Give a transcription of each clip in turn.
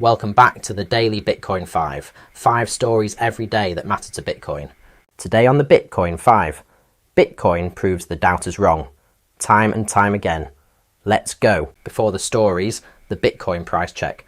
Welcome back to the Daily Bitcoin 5. 5 stories every day that matter to Bitcoin. Today on the Bitcoin 5, Bitcoin proves the doubters wrong. Time and time again. Let's go. Before the stories, the Bitcoin price check.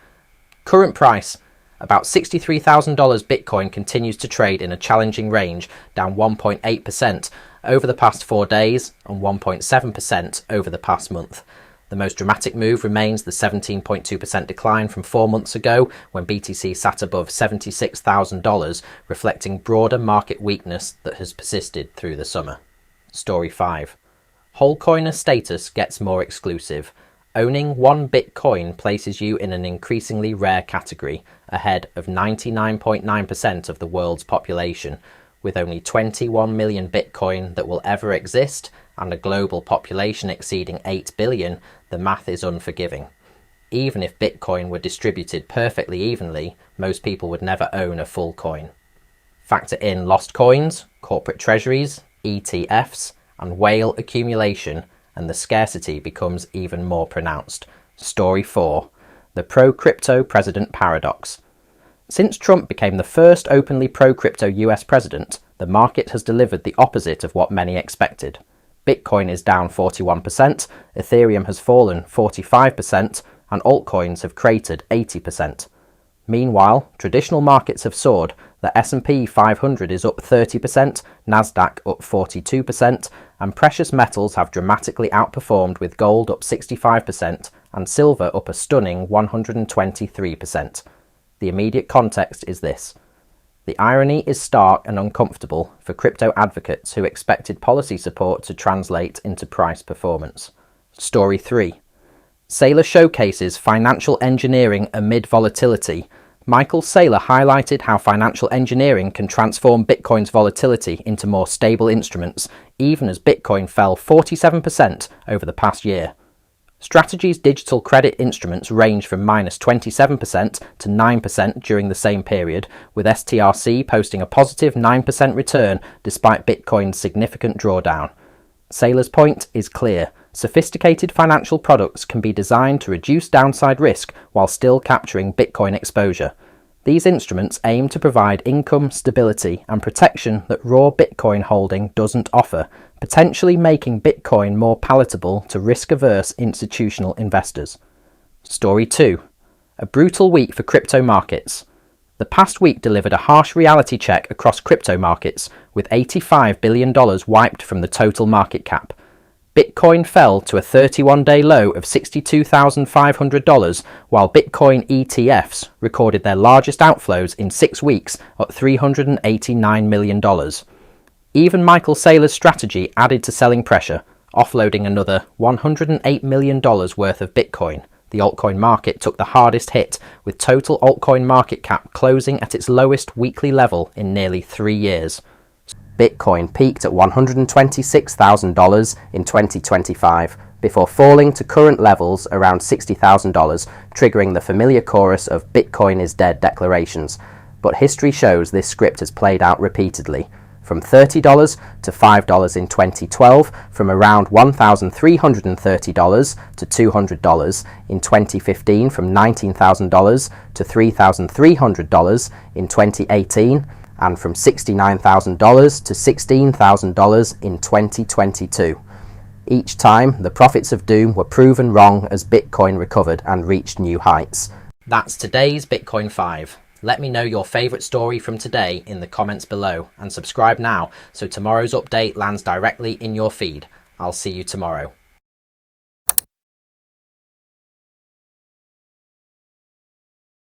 Current price, about $63,000 Bitcoin continues to trade in a challenging range, down 1.8% over the past 4 days and 1.7% over the past month. The most dramatic move remains the 17.2% decline from 4 months ago when BTC sat above $76,000, reflecting broader market weakness that has persisted through the summer. Story 5. Wholecoiner status gets more exclusive. Owning one Bitcoin places you in an increasingly rare category, ahead of 99.9% of the world's population. With only 21 million Bitcoin that will ever exist and a global population exceeding 8 billion, the math is unforgiving. Even if Bitcoin were distributed perfectly evenly, most people would never own a full coin. Factor in lost coins, corporate treasuries, ETFs, and whale accumulation, and the scarcity becomes even more pronounced. Story 4. The pro-crypto president paradox. Since Trump became the first openly pro-crypto US president, the market has delivered the opposite of what many expected. Bitcoin is down 41%, Ethereum has fallen 45%, and altcoins have cratered 80%. Meanwhile, traditional markets have soared. The S&P 500 is up 30%, Nasdaq up 42%, and precious metals have dramatically outperformed, with gold up 65% and silver up a stunning 123%. The immediate context is this. The irony is stark and uncomfortable for crypto advocates who expected policy support to translate into price performance. Story 3. Saylor showcases financial engineering amid volatility. Michael Saylor highlighted how financial engineering can transform Bitcoin's volatility into more stable instruments, even as Bitcoin fell 47% over the past year. Strategy's digital credit instruments range from -27% to 9% during the same period, with STRC posting a positive 9% return despite Bitcoin's significant drawdown. Saylor's point is clear. Sophisticated financial products can be designed to reduce downside risk while still capturing Bitcoin exposure. These instruments aim to provide income stability and protection that raw Bitcoin holding doesn't offer, potentially making Bitcoin more palatable to risk-averse institutional investors. Story 2. A brutal week for crypto markets. The past week delivered a harsh reality check across crypto markets, with $85 billion wiped from the total market cap. Bitcoin fell to a 31-day low of $62,500, while Bitcoin ETFs recorded their largest outflows in 6 weeks at $389 million. Even Michael Saylor's strategy added to selling pressure, offloading another $108 million worth of Bitcoin. The altcoin market took the hardest hit, with total altcoin market cap closing at its lowest weekly level in nearly 3 years. Bitcoin peaked at $126,000 in 2025, before falling to current levels around $60,000, triggering the familiar chorus of "Bitcoin is dead" declarations. But history shows this script has played out repeatedly. From $30 to $5 in 2012, from around $1,330 to $200 in 2015, from $19,000 to $3,300 in 2018, and from $69,000 to $16,000 in 2022. Each time, the prophets of doom were proven wrong as Bitcoin recovered and reached new heights. That's today's Bitcoin 5. Let me know your favourite story from today in the comments below, and subscribe now so tomorrow's update lands directly in your feed. I'll see you tomorrow.